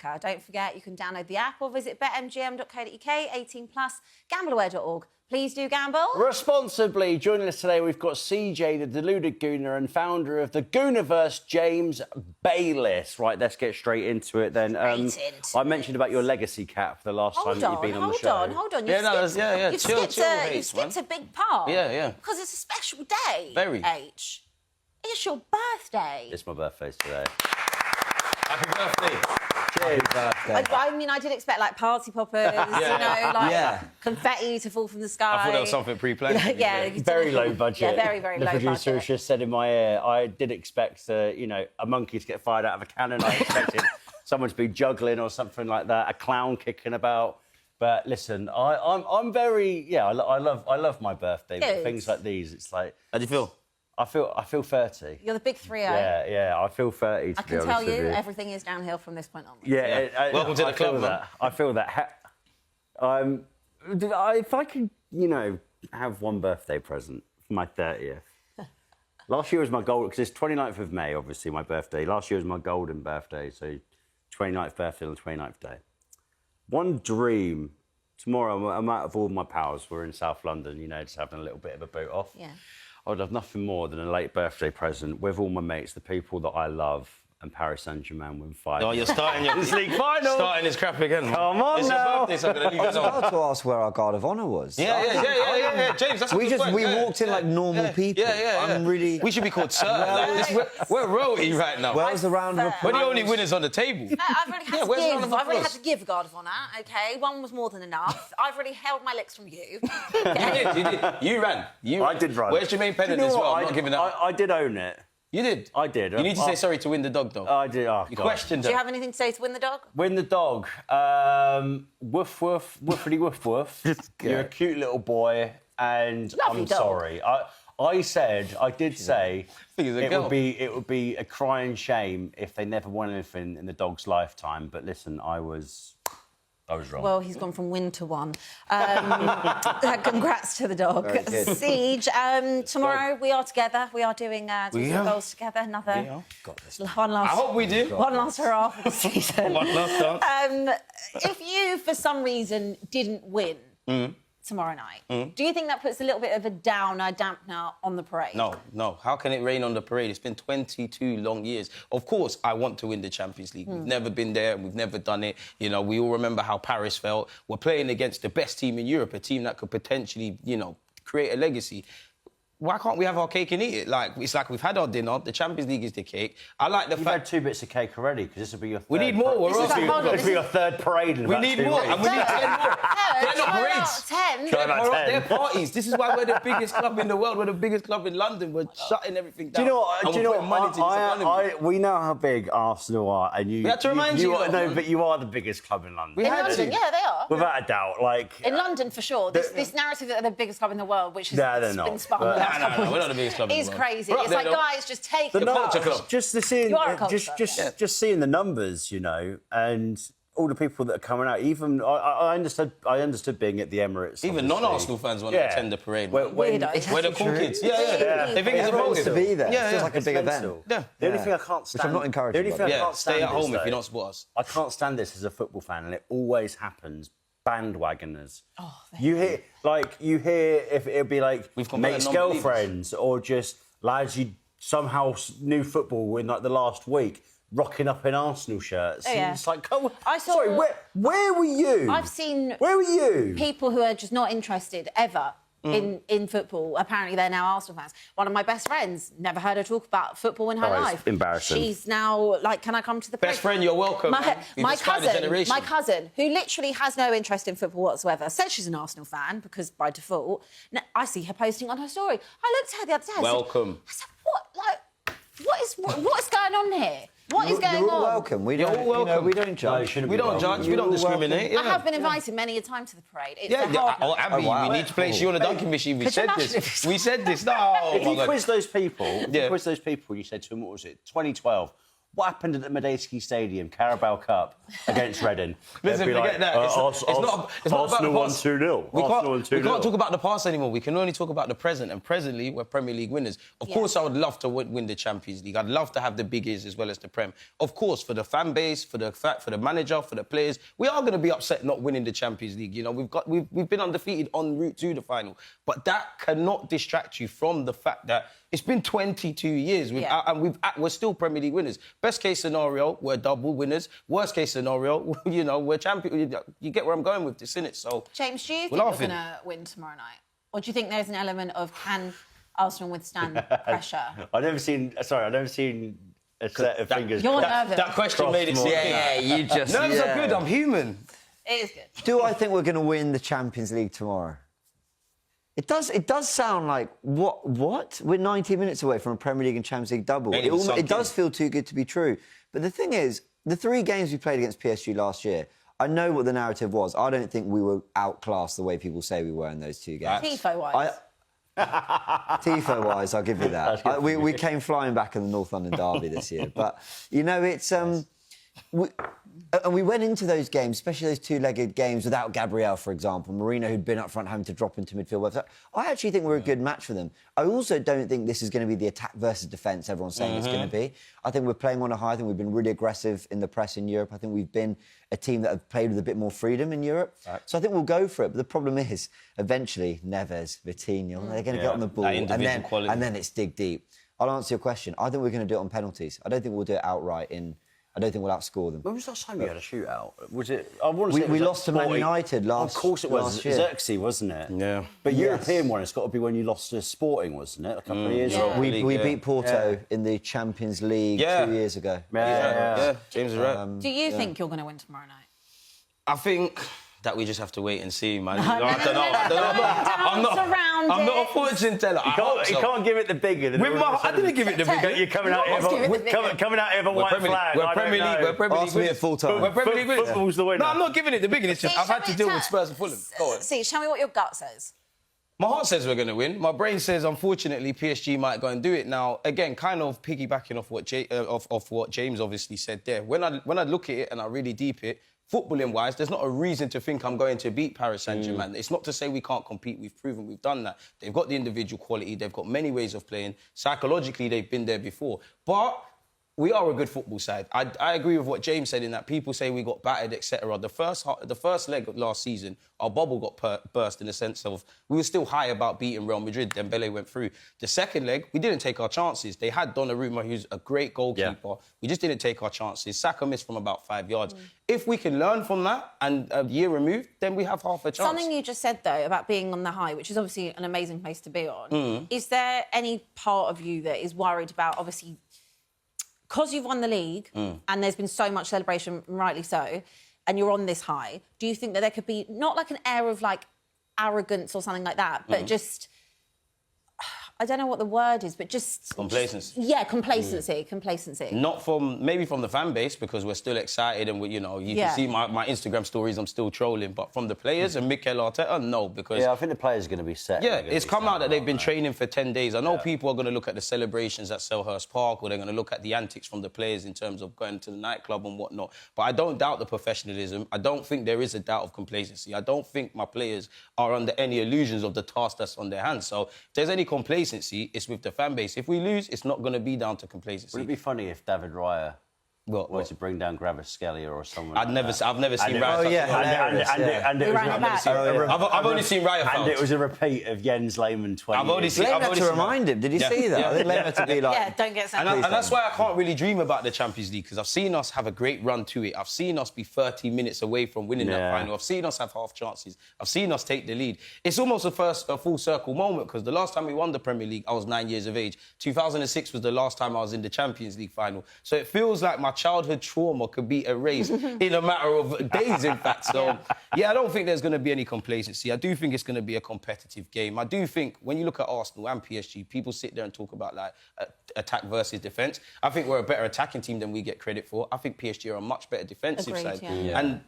cracker. Don't forget, you can download the app or visit betmgm.co.uk, 18+, gambleaware.org. Please do gamble responsibly. Joining us today, we've got CJ, the Deluded Gooner, and founder of the Goonerverse, James Bayliss. Right, let's get straight into it then. I mentioned about your legacy cap the last time that you've been on the show. Hold on. You've skipped a big part. Yeah. Because it's a special day. Very. H. It's your birthday. It's my birthday today. Happy birthday. Cheers. I mean, I did expect, like, party poppers, confetti to fall from the sky. I thought that was something pre-planned. Very low budget. Yeah, very, very low budget. The producer has just said in my ear, I did expect, a monkey to get fired out of a cannon. I expected someone to be juggling or something like that, a clown kicking about. But listen, I'm very, I love my birthday. But things like these, it's like... How do you feel? I feel 30. You're the big 3-0. Yeah, I feel 30, I can tell you, everything is downhill from this point onwards. Welcome to the club, man. I feel that. If I could, have one birthday present for my 30th. Last year was my golden, because it's 29th of May, obviously, my birthday. Last year was my golden birthday, so 29th birthday on the 29th day. One dream. Tomorrow, I'm out of all my pals. We're in South London, just having a little bit of a boot off. Yeah. I'd love nothing more than a late birthday present with all my mates, the people that I love, and Paris Saint-Germain win 5. Oh, you're starting your league final. Starting his crap again. Come on it's now. Your birthday, so I'm going to leave I was about to ask where our guard of honour was. Yeah. James, that's We walked in like normal people. Yeah. We should be called Sir. We're royalty right now. Where's the round of applause? We're the only winners on the table. I've already had to give a guard of honour, OK? One was more than enough. I've already held my licks from you. You did. You ran. I did run. Where's your main pennant as well? I'm not giving that. I did own it. You did? I did. You need to say sorry to win the dog, though. I did. Oh, you questioned her. Do you have anything to say to win the dog? Win the dog. Woof, woof, woofity, woof, woof. You're a cute little boy, and Lovely I'm dog. sorry. I did say it would be a crying shame if they never won anything in the dog's lifetime. But listen, I was wrong. Well, he's gone from win to one. Congrats to the dog. Siege, tomorrow we are together. We are doing some goals together. Another one last. I hope we do. One last hurrah for the season. One last dance. If you, for some reason, didn't win tomorrow night, do you think that puts a little bit of a dampener on the parade? No. How can it rain on the parade? It's been 22 long years. Of course, I want to win the Champions League. We've never been there and we've never done it. We all remember how Paris felt. We're playing against the best team in Europe, a team that could potentially, create a legacy. Why can't we have our cake and eat it? It's like we've had our dinner. The Champions League is the cake. I like the You've fact... had 2 bits of cake already, because this will be your third... We need more. This will be your third parade in We about need 2 more, weeks. and we need 10 more. They're not parades. 10. They're parties. This is why we're the biggest club in the world. We're the biggest club in London. We're shutting everything down. Do you know what? And we're putting money to this economy. We know how big Arsenal are, and you... We had to remind you. No, but you are the biggest club in London. We had London, to. yeah, they are. Without a doubt, in London, for sure. This narrative that they're the biggest club in the world, which has been spun the last couple of No, we're not the biggest club in the is world. crazy. It's like, guys, just take the culture club. Just seeing, You are a culture club, just seeing the numbers, and all the people that are coming out. Even I understood being at the Emirates. Even non-Arsenal fans want to attend the parade. We're the cool kids. Yeah. They think it's a Everyone wants to be there. Yeah, it feels like a big event. Yeah. The only thing I can't stand... Which I'm not encouraging. The only thing I can't stand stay at home is, if you don't support us. I can't stand this as a football fan, and it always happens. Bandwagoners. You hear if it'd be like mates' girlfriends or just lads you somehow knew football in like the last week, rocking up in Arsenal shirts. And it's like, come on. Sorry, where were you? I've seen... Where were you? People who are just not interested ever in football. Apparently, they're now Arsenal fans. One of my best friends, never heard her talk about football in her life. Embarrassing. She's now like, can I come to the best friend? You're welcome. My cousin, who literally has no interest in football whatsoever, says she's an Arsenal fan because by default, I see her posting on her story. I looked at her the other day. Welcome. I said, what is going on here? What is going on? You're all welcome. We don't, all welcome. we don't judge. We don't judge. We don't discriminate. I have been invited many a time to the parade. It's Abbie, we need to place you on a dunking machine. We said this. We said this. No, if you quiz those people, you said to them, what was it, 2012, what happened at the Medeski Stadium, Carabao Cup against Reading? Listen, forget that. It's not about the Arsenal won past. 2-0. We can't talk about the past anymore. We can only talk about the present. And presently, we're Premier League winners. Of course, I would love to win the Champions League. I'd love to have the big ears as well as the Prem. Of course, for the fan base, for the manager, for the players, we are going to be upset not winning the Champions League. You know, we've been undefeated en route to the final. But that cannot distract you from the fact that it's been 22 years, and we're still Premier League winners. Best case scenario, we're double winners. Worst case scenario, you know, we're champions. You get where I'm going with this, innit? So, James, do you think we're going to win tomorrow night? Or do you think there's an element of can Arsenal withstand pressure? I've never seen a set of fingers. You're nervous. That question made it seem... Yeah, you just... Nerves are good, I'm human. It is good. Do I think we're going to win the Champions League tomorrow? It does sound like, what? We're 90 minutes away from a Premier League and Champions League double. It does feel too good to be true. But the thing is, the 3 games we played against PSG last year, I know what the narrative was. I don't think we were outclassed the way people say we were in those 2 games. Tifo-wise. Tifo-wise, I'll give you that. We came flying back in the North London derby this year. But, you know, it's... And we went into those games, especially those 2-legged games, without Gabriel, for example. Marino, who'd been up front, having to drop into midfield. I actually think we're a good match for them. I also don't think this is going to be the attack versus defence everyone's saying it's going to be. I think we're playing on a high. I think we've been really aggressive in the press in Europe. I think we've been a team that have played with a bit more freedom in Europe. Right. So I think we'll go for it. But the problem is, eventually, Neves, Vitinha, they're going to get on the ball. And then it's dig deep. I'll answer your question. I think we're going to do it on penalties. I don't think we'll do it outright I don't think we'll outscore them. When was the last time you had a shootout? Was it... We lost to Man United last... Of course it was. Xerxes, wasn't it? Yeah. But European one, it's got to be when you lost to Sporting, wasn't it? A couple of years ago. We beat Porto in the Champions League 2 years ago. Yeah. James is right. Do you think you're going to win tomorrow night? I think that we just have to wait and see, man. I don't know. I'm not a fortune teller. You can't give it the bigger. I didn't give it the bigger. You're coming out here with a white flag. We're Premier League. We're Premier League winners. full-time. We're Premier League winners. Football's the winner. No, I'm not giving it the bigger. It's just I've had to deal with Spurs and Fulham. Go on. See, tell me what your gut says. My heart says we're going to win. My brain says, unfortunately, PSG might go and do it. Now, again, kind of piggybacking off what James obviously said there. When I look at it and I really deep it, footballing-wise, there's not a reason to think I'm going to beat Paris Saint-Germain. It's not to say we can't compete. We've proven we've done that. They've got the individual quality. They've got many ways of playing. Psychologically, they've been there before. But we are a good football side. I agree with what James said in that people say we got battered, etc. The first leg of last season, our bubble got burst in the sense of we were still high about beating Real Madrid. Dembele went through. The second leg, we didn't take our chances. They had Donnarumma, who's a great goalkeeper. Yeah. We just didn't take our chances. Saka missed from about 5 yards. If we can learn from that and a year removed, then we have half a chance. Something you just said, though, about being on the high, which is obviously an amazing place to be on. Is there any part of you that is worried about, obviously, because you've won the league and there's been so much celebration, rightly so, and you're on this high, do you think that there could be not like an air of like arrogance or something like that, but just, I don't know what the word is, but just... Complacency. Complacency. Not maybe from the fan base, because we're still excited and, you can see my Instagram stories, I'm still trolling. But from the players and Mikel Arteta, no, because... Yeah, I think the players are going to be set. Yeah, it's come out that they've been training for 10 days. I know people are going to look at the celebrations at Selhurst Park, or they're going to look at the antics from the players in terms of going to the nightclub and whatnot. But I don't doubt the professionalism. I don't think there is a doubt of complacency. I don't think my players are under any illusions of the task that's on their hands. So if there's any complacency, it's with the fan base. If we lose, it's not going to be down to complacency. Would it be funny if David Raya wanted to bring down Graverscalia or someone? I've never seen Raya. I've only seen Raya. And it was a repeat of Jens Lehmann 20 I've only seen to remind him. Did you see that? I think Lehmann to be like... don't get and that's why I can't really dream about the Champions League, because I've seen us have a great run to it. I've seen us be 30 minutes away from winning that final. I've seen us have half chances. I've seen us take the lead. It's almost a full circle moment, because the last time we won the Premier League, I was 9 years of age. 2006 was the last time I was in the Champions League final. So it feels like my childhood trauma could be erased in a matter of days, in fact. So, I don't think there's going to be any complacency. I do think it's going to be a competitive game. I do think when you look at Arsenal and PSG, people sit there and talk about like attack versus defence. I think we're a better attacking team than we get credit for. I think PSG are a much better defensive side. Yeah. And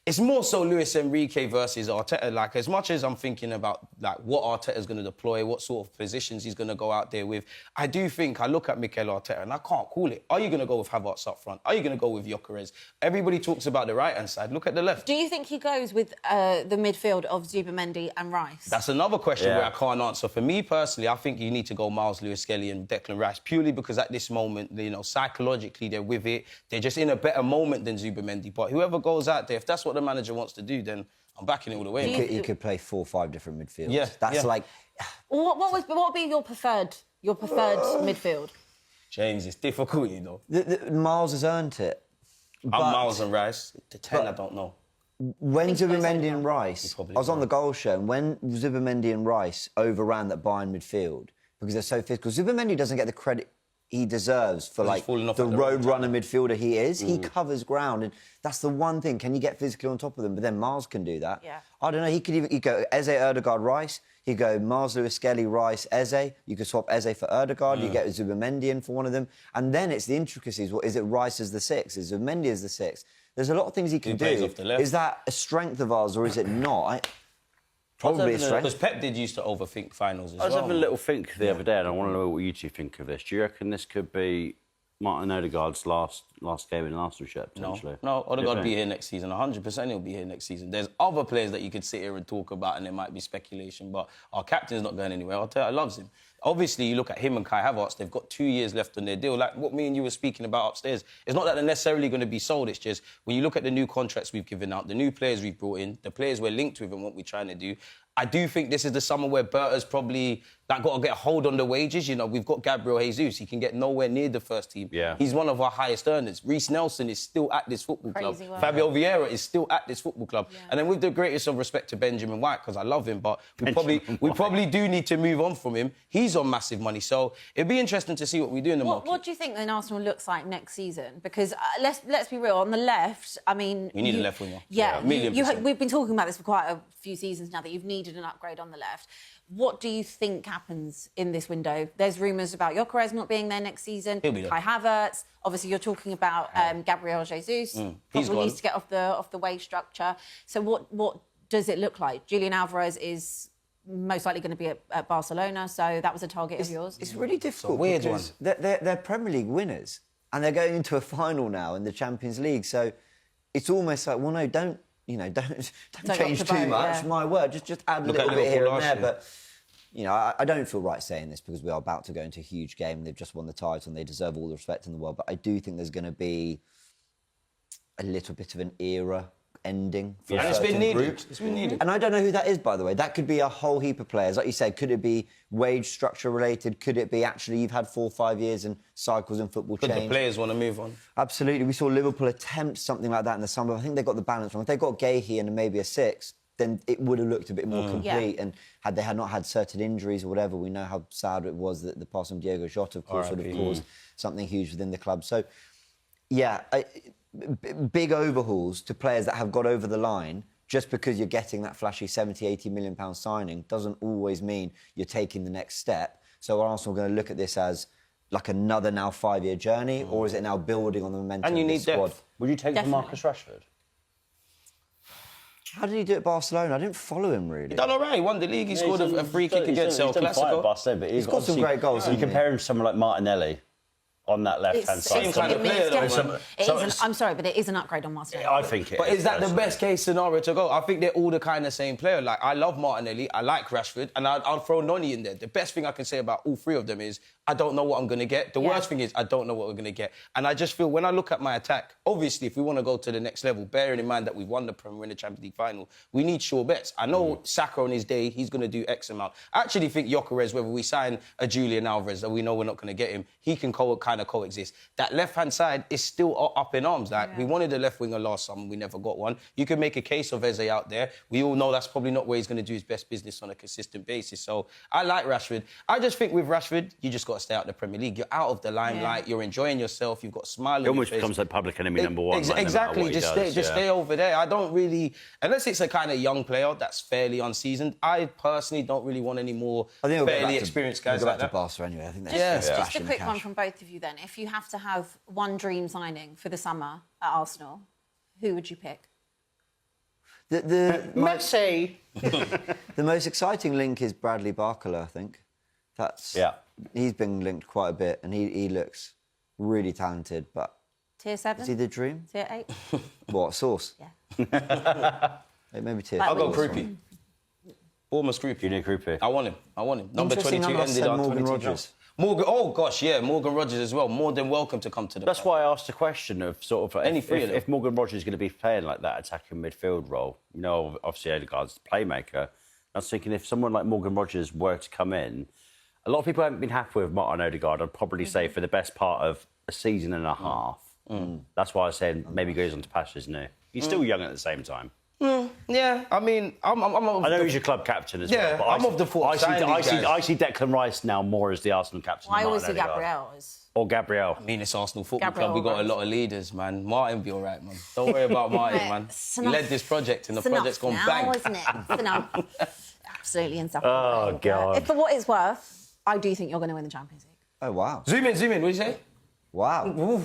It's more so Luis Enrique versus Arteta. Like, as much as I'm thinking about like what Arteta's going to deploy, what sort of positions he's going to go out there with, I do think I look at Mikel Arteta and I can't call it. Are you going to go with Havertz up front? Are you going to go with Gyökeres? Everybody talks about the right-hand side. Look at the left. Do you think he goes with the midfield of Zubimendi and Rice? That's another question where I can't answer. For me personally, I think you need to go Miles Lewis-Skelly and Declan Rice purely because at this moment, you know, psychologically they're with it. They're just in a better moment than Zubimendi. But whoever goes out there, if that's what the manager wants to do, then I'm backing it all the way. You could play 4 or 5 different midfields. Yeah, That's like... What would be your preferred midfield? James, it's difficult, you know. Miles has earned it. I'm But Miles and Rice. The 10, I don't know. when Zubimendi and Rice... I was on right. the goal show, and when Zubimendi and Rice overran that Bayern midfield, because they're so physical, Zubimendi doesn't get the credit he deserves for like the road runner midfielder he is. He covers ground, and that's the one thing. Can you get physically on top of them? But then Miles can do that. Yeah. I don't know. He'd go Eze, Ødegaard, Rice. He'd go Miles, Lewis, Skelly, Rice, Eze. You could swap Eze for Ødegaard. You get Zubimendi in for one of them, and then it's the intricacies. What is it? Rice as the 6? Is Zubimendi as the 6? There's a lot of things he can do. Off the left. Is that a strength of ours or is it not? Probably a strength. Because Pep did used to overthink finals as well. I was having a little think the other day, and I want to know what you two think of this. Do you reckon this could be Martin Odegaard's last game in an Arsenal shirt, potentially? No, Odegaard will be here next season. 100% he'll be here next season. There's other players that you could sit here and talk about, and there might be speculation, but our captain's not going anywhere. Arteta loves him. Obviously, you look at him and Kai Havertz, they've got 2 years left on their deal. Like what me and you were speaking about upstairs, it's not that they're necessarily going to be sold. It's just when you look at the new contracts we've given out, the new players we've brought in, the players we're linked with and what we're trying to do, I do think this is the summer where Berta's probably got to get a hold on the wages. You know, we've got Gabriel Jesus. He can get nowhere near the first team. Yeah. He's one of our highest earners. Reece Nelson is still at this football club. Crazy work. Fabio Vieira is still at this football club. Yeah. And then with the greatest of respect to Benjamin White, because I love him, but we probably do need to move on from him. He's on massive money. So it'd be interesting to see what we do in the market. What do you think then Arsenal looks like next season? Because let's be real, on the left, I mean... We need a left winger. Yeah, %. we've been talking about this for quite a few seasons now, that you've needed an upgrade on the left. What do you think happens in this window? There's rumours about Gyökeres not being there next season. He'll be there. Kai Havertz. Obviously, you're talking about Gabriel Jesus. He's Probably needs gone. to get off the wage structure. So what does it look like? Julian Alvarez is most likely going to be at Barcelona, so that was a target of yours. It's really difficult. weird because they're Premier League winners, and they're going into a final now in the Champions League. So it's almost like, well, no, don't change the too boat, much. yeah. My word, just add a Look little at bit here Liverpool and there. last year. But you know, I don't feel right saying this because we are about to go into a huge game. They've just won the title and they deserve all the respect in the world. But I do think there's going to be a little bit of an era ending for And it's certain been needed. groups. It's been needed. And I don't know who that is, by the way. That could be a whole heap of players. Like you said, could it be wage structure related? Could it be actually you've had 4 or 5 years and cycles in football Could change? the players want to move on? Absolutely. We saw Liverpool attempt something like that in the summer. I think they got the balance wrong. If they got Gahey and maybe a 6, then it would have looked a bit more complete. Yeah. And had they not had certain injuries or whatever, we know how sad it was that the passing of Diego Jota, of course, would have caused something huge within the club. So, yeah, big overhauls to players that have got over the line. Just because you're getting that flashy 70, 80 million pound signing doesn't always mean you're taking the next step. So are Arsenal going to look at this as like another now 5-year journey, or is it now building on the momentum And you of need this squad? depth. Would you take Definitely. Marcus Rashford? How did he do at Barcelona? I didn't follow him really. He done all right. He won the league. He scored a free kick against El Clasico. But He's got some great goals, You hasn't he? compare him to someone like Martinelli on that left-hand side. Same kind of player, though. I'm sorry, but it is an upgrade on Martinelli. I think it But is that the personally. best case scenario to go? I think they're all the kind of same player. Like, I love Martinelli, I like Rashford, and I'll throw Noni in there. The best thing I can say about all 3 of them is I don't know what I'm going to get. The worst thing is I don't know what we're going to get. And I just feel when I look at my attack, obviously, if we want to go to the next level, bearing in mind that we've won the Premier in the Champions League final, we need sure bets. I know Saka on his day, he's going to do X amount. I actually think Gyökeres, whether we sign a Julian Alvarez, that we know we're not going to get him, he can kind of coexist. That left-hand side is still up in arms. Like, we wanted a left winger last summer, we never got one. You can make a case of Eze out there. We all know that's probably not where he's going to do his best business on a consistent basis. So I like Rashford. I just think with Rashford, you just got to stay out of the Premier League. You're out of the limelight. You're enjoying yourself. You've got a smile on your almost face. becomes like public enemy number one. Like, no matter Exactly. what he does, Stay over there. I don't really, unless it's a kind of young player that's fairly unseasoned. I personally don't really want any more I think we'll fairly experienced guys we'll go like back to that. Barca anyway. I think that's Yeah. that's Just flashing a the quick cash. one from both of you then. If you have to have one dream signing for the summer at Arsenal, who would you pick? Messi. The most exciting link is Bradley Barcola, I think. He's been linked quite a bit, and he looks really talented. But Tier 7? is he the dream? Tier 8? What sauce? Yeah. Maybe tier. Like I'll go Wings. Kroupy. Almost Kroupy. You need Kroupy. I want him. Number Interesting 22 none of us ended said on Morgan 22. Rogers. Oh gosh, yeah, Morgan Rogers as well. More than welcome to come to the That's club. why I asked the question of sort of Any three of them. if Morgan Rogers is going to be playing like that attacking midfield role. You know, obviously Odegaard's the playmaker. I was thinking if someone like Morgan Rogers were to come in, a lot of people haven't been happy with Martin Odegaard. I'd probably say for the best part of a season and a half. That's why I said maybe goes on to pastures new. He's still young at the same time. Yeah, I mean, I know he's your club captain as Yeah, well. But I'm of the thought I see Declan Rice now more as the Arsenal captain. I than always see Martin Odegaard. Gabriel as... Or Gabriel. I mean, it's Arsenal Football Gabriel Club. We've got a Rose. lot of leaders, man. Martin be all right, man. Don't worry about Martin, man. It's He enough. led this project and the It's project's gone enough bang. now, isn't it? It's enough. Absolutely insufferable. Oh, God. If for what it's worth, I do think you're going to win the Champions League. Oh wow! Zoom in. What do you say? Wow.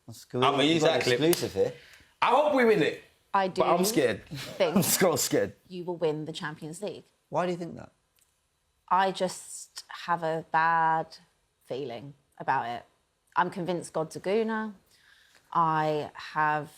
That's good. I'm gonna use that clip. Exclusive here. I hope we win it. I do. But I'm scared. Think I'm so scared. you will win the Champions League. Why do you think that? I just have a bad feeling about it. I'm convinced God's a Gooner. I have...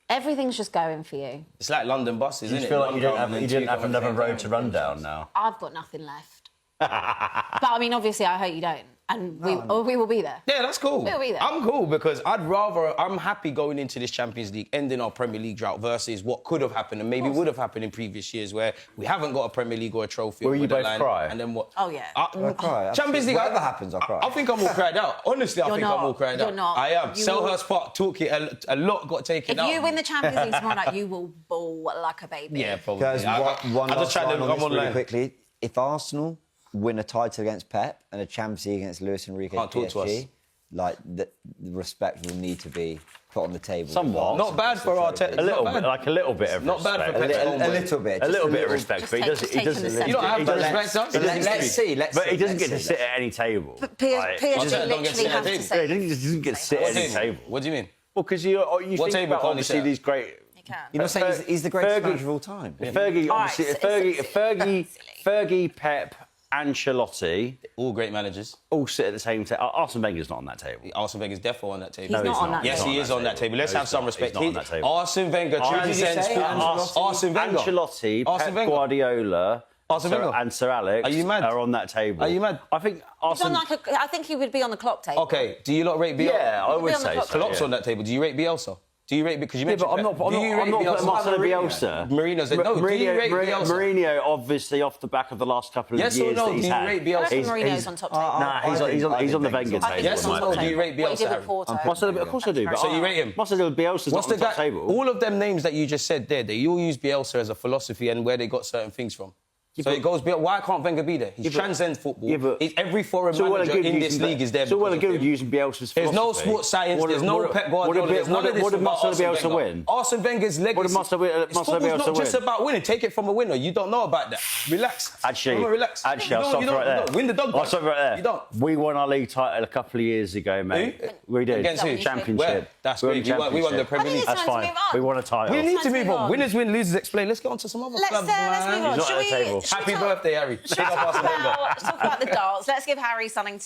Everything's just going for you. It's like London buses, Do isn't you it? feel like One you don't come have, and you two didn't have come another and road to run down now? I've got nothing left. But, I mean, obviously, I hope you don't. And we will be there. Yeah, that's cool. We'll be there. I'm cool because I'm happy going into this Champions League, ending our Premier League drought versus what could have happened and maybe would have happened in previous years where we haven't got a Premier League or a trophy. Will you with a both line, cry? And then what? Oh, yeah. I'll cry. Champions League. Whatever happens, I'll cry. I think I'm all cried out. Honestly, I You're think not. I'm all cried You're out. not. I am. You Selhurst Park toolkit, a lot got taken If out. you win the Champions League tomorrow night, you will bawl like a baby. Yeah, probably. Guys, one I last just tried line to on come this really online. quickly. If Arsenal win a title against Pep and a Champions League against Luis Enrique's Can't talk to PSG, us. like the respect will need to be put on the table. Somewhat. Not bad for Arteta. A little Not bit, bad. like a little bit of Not bad respect. for Pep's homeboy. A little bit. A just little bit of little- respect, Just but he take- doesn't. just He take him doesn't. a he second. You don't have doesn't- to he doesn't- respect us. But let's see. But he doesn't get to let's sit at any table. But PSG Like, Arteta don't get literally to sit at have the to table. say... Yeah, he doesn't get to sit at any table. What do you mean? Well, because you What think table about can't he obviously sit at? these great. You can. You're not saying he's the greatest Fergie- manager of all time. Fergie, All right, obviously, it's Fergie, Pep, Ancelotti All great managers. all sit at the same table. Arsene Wenger's not on that table. Arsene Wenger's defo on that table. He's not he's on not. that Yes, table. he is on that table. Let's No, have he's some not. respect. He's not on that table. Arsene Wenger transcends say football. Arsene Wenger. Ancelotti, Arsene Pep Wenger. Guardiola, Arsene Wenger. and Sir Alex Are you mad? are on that table. Are you mad? I think He's on Arsene. I think he would be on the clock table. Okay, do you not rate Bielsa? Yeah, I He'll be would on the say clock so. Klopp's yeah. on that table. Do you rate Bielsa? Do you rate because you Yeah, mentioned but I'm not. Pep. Do you rate putting Bielsa? Marcelo Bielsa. Mourinho's no. Do you rate Bielsa? Mourinho, obviously, off the back of the last couple of Yes or years no? that Do he's you had. rate I Bielsa? reckon He's- Mourinho's on top table. Nah, he's on the Wenger I think table. Yes he's or on no? top Do you table. rate What he did Bielsa, with Porto. Of course I do. But So you rate him? Marcelo Bielsa's What's not the on the top guy? table. All of them names that you just said there, they all use Bielsa as a philosophy and where they got certain things from. So but- it goes beyond. Why can't Wenger be there? He transcends football. Yeah, but- Every foreign So well and manager good in this using league is there. So well because and of good him. using Bielsa's There's no philosophy. sports science. What There's did- no what- Pep what Guardiola. did- There's none of this what did about Marcelo Arsene Bielsa Wenger. win? Arsene Wenger's legacy. What did Marcelo Football's Bielsa not just win? about winning. Take it from a winner. You don't know about that. Relax. Actually, relax. I'll You stop don't- right you there. don't win the dog. I'll stop right there. You don't. We won our league title a couple of years ago, mate. Who? We did. Against who? Championship. Where? That's We won great. the We won the championship. Premier League. it's That's time to fine. move on. We won a title. We need to Let's move move on. on. Winners win, losers explain. Let's get on to some other Let's clubs, move man. on. He's not Should at the we- table. should we Happy talk- birthday, Harry. Big up Arsene Wenger. Let's talk about the darts. Let's give Harry something to